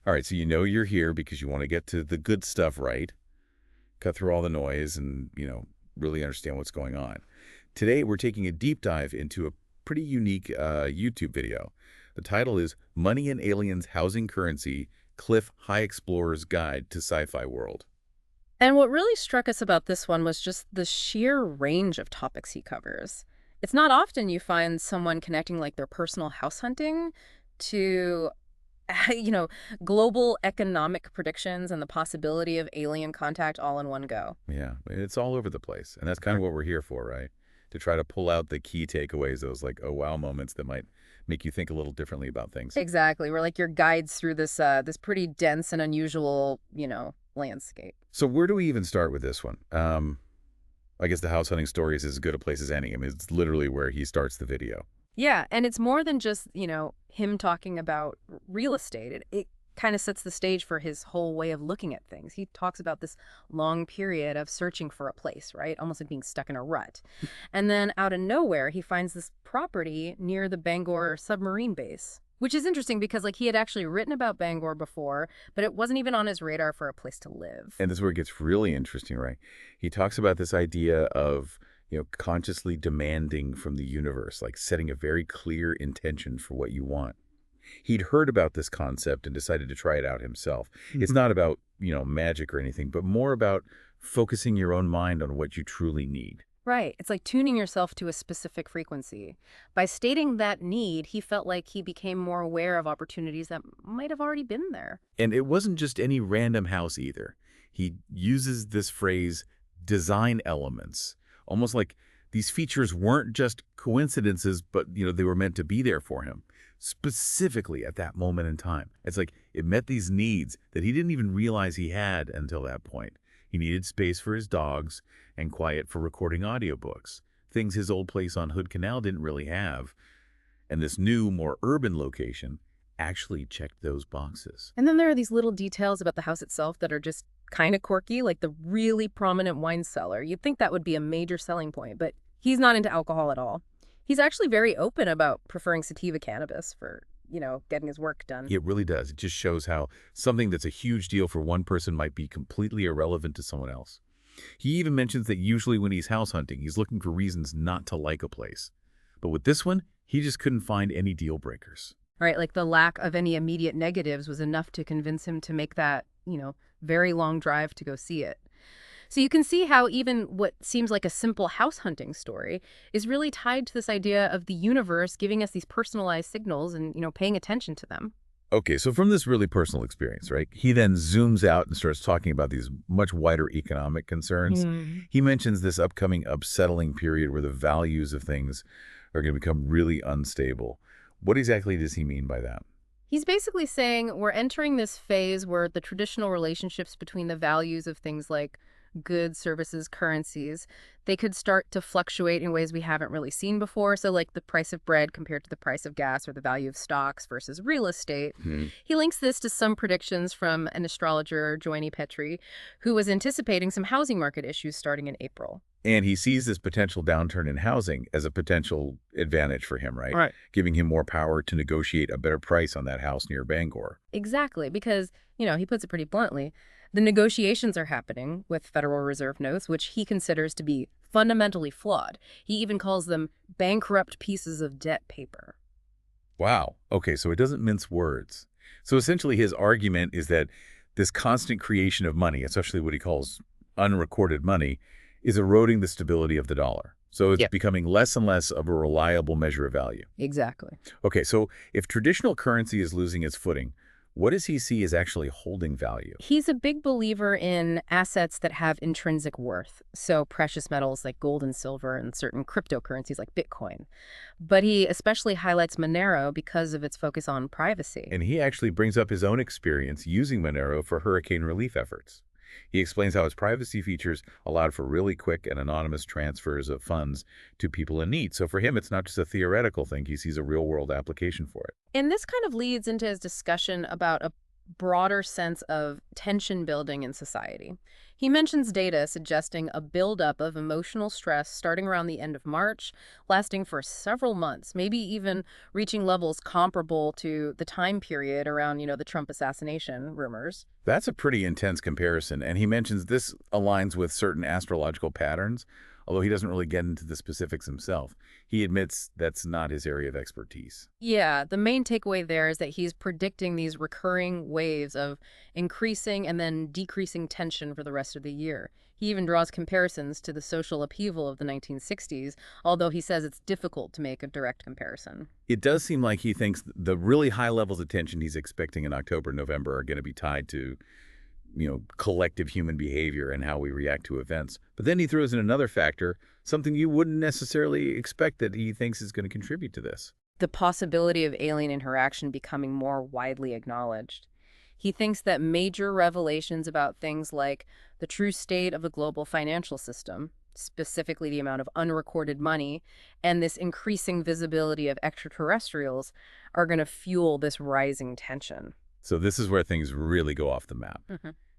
All right, so you know you're here because you want to get to the good stuff right, cut through all the noise and, really understand what's going on. Today, we're taking a deep dive into a pretty unique YouTube video. The title is Money and Aliens Housing Currency, Clif High Explorer's Guide to Sci-Fi World. And what really struck us about this one was just the sheer range of topics he covers. It's not often you find someone connecting like their personal house hunting to, you know, global economic predictions and the possibility of alien contact all in one go. Yeah, it's all over the place. And that's kind of what we're here for, right? To try to pull out the key takeaways, those like, oh, wow moments that might make you think a little differently about things. Exactly. We're like your guides through this pretty dense and unusual, landscape. So where do we even start with this one? I guess the house hunting story is as good a place as any. I mean, it's literally where he starts the video. Yeah, and it's more than just, him talking about real estate. It kind of sets the stage for his whole way of looking at things. He talks about this long period of searching for a place, right? Almost like being stuck in a rut. And then out of nowhere, he finds this property near the Bangor submarine base, which is interesting because like he had actually written about Bangor before, but it wasn't even on his radar for a place to live. And this is where it gets really interesting, right? He talks about this idea of, consciously demanding from the universe, like setting a very clear intention for what you want. He'd heard about this concept and decided to try it out himself. It's not about, magic or anything, but more about focusing your own mind on what you truly need. Right. It's like tuning yourself to a specific frequency. By stating that need, he felt like he became more aware of opportunities that might have already been there. And it wasn't just any random house either. He uses this phrase, design elements, almost like these features weren't just coincidences, but, they were meant to be there for him, specifically at that moment in time. It's like it met these needs that he didn't even realize he had until that point. He needed space for his dogs and quiet for recording audiobooks, things his old place on Hood Canal didn't really have. And this new, more urban location actually checked those boxes. And then there are these little details about the house itself that are just kind of quirky, like the really prominent wine cellar. You'd think that would be a major selling point, but he's not into alcohol at all. He's actually very open about preferring sativa cannabis for, getting his work done. It really does. It just shows how something that's a huge deal for one person might be completely irrelevant to someone else. He even mentions that usually when he's house hunting, he's looking for reasons not to like a place. But with this one, he just couldn't find any deal breakers. Right, like the lack of any immediate negatives was enough to convince him to make that, very long drive to go see it. So you can see how even what seems like a simple house hunting story is really tied to this idea of the universe giving us these personalized signals and, paying attention to them. Okay, so from this really personal experience, right, he then zooms out and starts talking about these much wider economic concerns. He mentions this upcoming upsettling period where the values of things are going to become really unstable. What exactly does he mean by that? He's basically saying we're entering this phase where the traditional relationships between the values of things like goods, services, currencies, they could start to fluctuate in ways we haven't really seen before. So like the price of bread compared to the price of gas or the value of stocks versus real estate. He links this to some predictions from an astrologer, Joanie Patri, who was anticipating some housing market issues starting in April. And he sees this potential downturn in housing as a potential advantage for him, right? Right. Giving him more power to negotiate a better price on that house near Bangor. Exactly, because, he puts it pretty bluntly, the negotiations are happening with Federal Reserve notes, which he considers to be fundamentally flawed. He even calls them bankrupt pieces of debt paper. Wow. Okay, so it doesn't mince words. So essentially his argument is that this constant creation of money, especially what he calls unrecorded money, is eroding the stability of the dollar. So it's becoming less and less of a reliable measure of value. Exactly. Okay, so if traditional currency is losing its footing, what does he see as actually holding value? He's a big believer in assets that have intrinsic worth, so precious metals like gold and silver and certain cryptocurrencies like Bitcoin. But he especially highlights Monero because of its focus on privacy. And he actually brings up his own experience using Monero for hurricane relief efforts. He explains how its privacy features allowed for really quick and anonymous transfers of funds to people in need. So for him, it's not just a theoretical thing. He sees a real-world application for it. And this kind of leads into his discussion about a broader sense of tension building in society. He mentions data suggesting a buildup of emotional stress starting around the end of March, lasting for several months, maybe even reaching levels comparable to the time period around, the Trump assassination rumors. That's a pretty intense comparison, and he mentions this aligns with certain astrological patterns, although he doesn't really get into the specifics himself. He admits that's not his area of expertise. Yeah, the main takeaway there is that he's predicting these recurring waves of increasing and then decreasing tension for the rest of the year. He even draws comparisons to the social upheaval of the 1960s, although he says it's difficult to make a direct comparison. It does seem like he thinks the really high levels of tension he's expecting in October, November are going to be tied to, collective human behavior and how we react to events. But then he throws in another factor, something you wouldn't necessarily expect that he thinks is going to contribute to this. The possibility of alien interaction becoming more widely acknowledged. He thinks that major revelations about things like the true state of the global financial system, specifically the amount of unrecorded money, and this increasing visibility of extraterrestrials are going to fuel this rising tension. So this is where things really go off the map.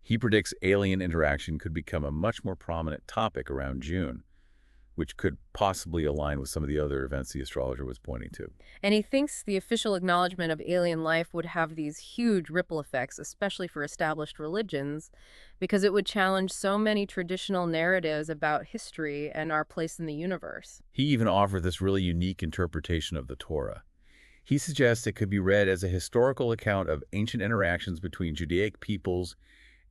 He predicts alien interaction could become a much more prominent topic around June, which could possibly align with some of the other events the astrologer was pointing to. And he thinks the official acknowledgement of alien life would have these huge ripple effects, especially for established religions, because it would challenge so many traditional narratives about history and our place in the universe. He even offered this really unique interpretation of the Torah. He suggests it could be read as a historical account of ancient interactions between Judaic peoples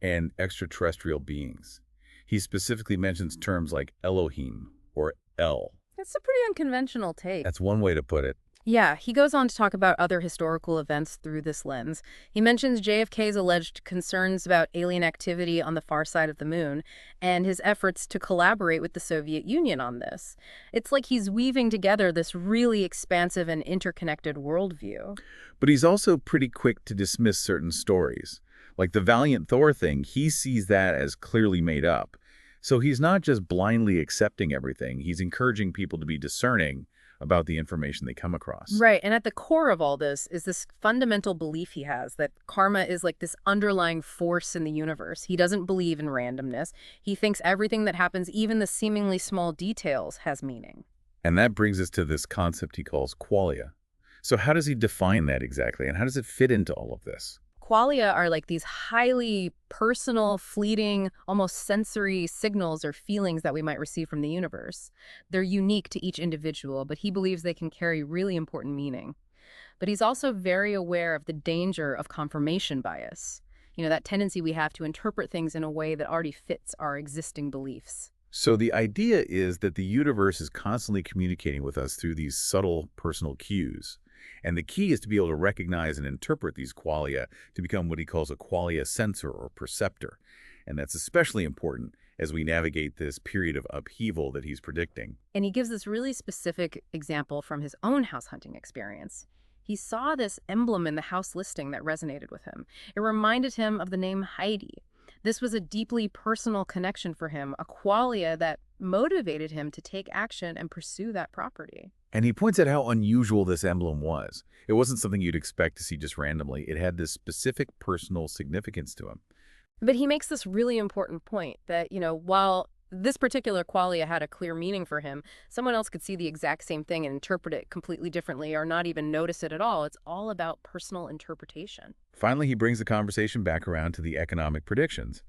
and extraterrestrial beings. He specifically mentions terms like Elohim or El. It's a pretty unconventional take. That's one way to put it. Yeah, he goes on to talk about other historical events through this lens. He mentions JFK's alleged concerns about alien activity on the far side of the moon and his efforts to collaborate with the Soviet Union on this. It's like he's weaving together this really expansive and interconnected worldview. But he's also pretty quick to dismiss certain stories. Like the Valiant Thor thing, he sees that as clearly made up. So he's not just blindly accepting everything, he's encouraging people to be discerning about the information they come across. Right, and at the core of all this is this fundamental belief he has that karma is like this underlying force in the universe. He doesn't believe in randomness. He thinks everything that happens, even the seemingly small details, has meaning. And that brings us to this concept he calls qualia. So how does he define that exactly, and how does it fit into all of this? Qualia are like these highly personal, fleeting, almost sensory signals or feelings that we might receive from the universe. They're unique to each individual, but he believes they can carry really important meaning. But he's also very aware of the danger of confirmation bias. That tendency we have to interpret things in a way that already fits our existing beliefs. So the idea is that the universe is constantly communicating with us through these subtle personal cues. And the key is to be able to recognize and interpret these qualia to become what he calls a qualia sensor or perceptor. And that's especially important as we navigate this period of upheaval that he's predicting. And he gives this really specific example from his own house hunting experience. He saw this emblem in the house listing that resonated with him. It reminded him of the name Heidi. This was a deeply personal connection for him, a qualia that motivated him to take action and pursue that property. And he points out how unusual this emblem was. It wasn't something you'd expect to see just randomly. It had this specific personal significance to him. But he makes this really important point that, while this particular qualia had a clear meaning for him, someone else could see the exact same thing and interpret it completely differently or not even notice it at all. It's all about personal interpretation. Finally, he brings the conversation back around to the economic predictions.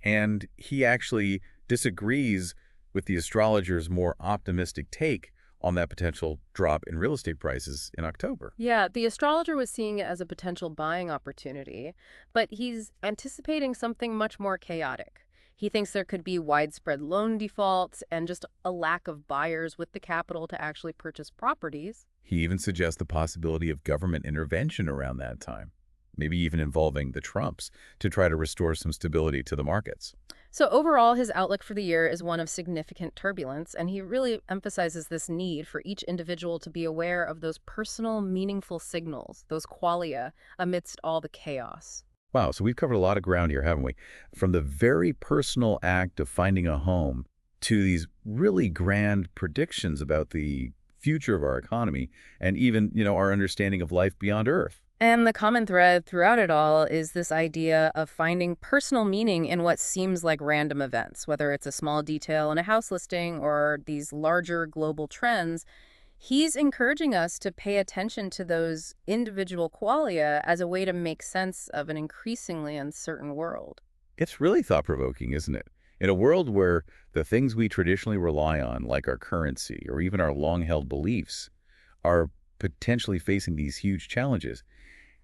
And he actually disagrees with the astrologer's more optimistic take on that potential drop in real estate prices in October. Yeah, the astrologer was seeing it as a potential buying opportunity, but he's anticipating something much more chaotic. He thinks there could be widespread loan defaults and just a lack of buyers with the capital to actually purchase properties. He even suggests the possibility of government intervention around that time, maybe even involving the Trumps, to try to restore some stability to the markets. So overall, his outlook for the year is one of significant turbulence, and he really emphasizes this need for each individual to be aware of those personal, meaningful signals, those qualia, amidst all the chaos. Wow, so we've covered a lot of ground here, haven't we? From the very personal act of finding a home to these really grand predictions about the future of our economy and even, our understanding of life beyond Earth. And the common thread throughout it all is this idea of finding personal meaning in what seems like random events, whether it's a small detail in a house listing or these larger global trends. He's encouraging us to pay attention to those individual qualia as a way to make sense of an increasingly uncertain world. It's really thought-provoking, isn't it? In a world where the things we traditionally rely on, like our currency or even our long-held beliefs, are potentially facing these huge challenges,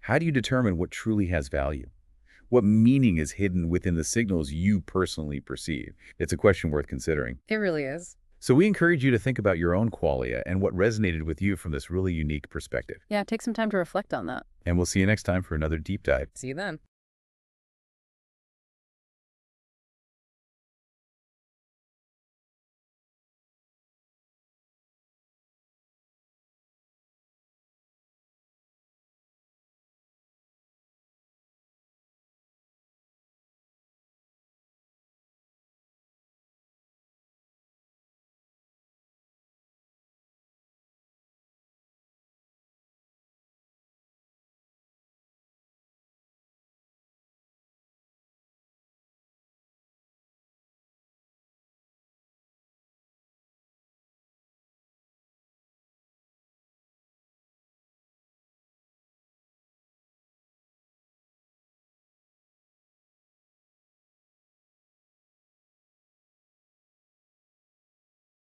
how do you determine what truly has value? What meaning is hidden within the signals you personally perceive? It's a question worth considering. It really is. So we encourage you to think about your own qualia and what resonated with you from this really unique perspective. Yeah, take some time to reflect on that. And we'll see you next time for another deep dive. See you then.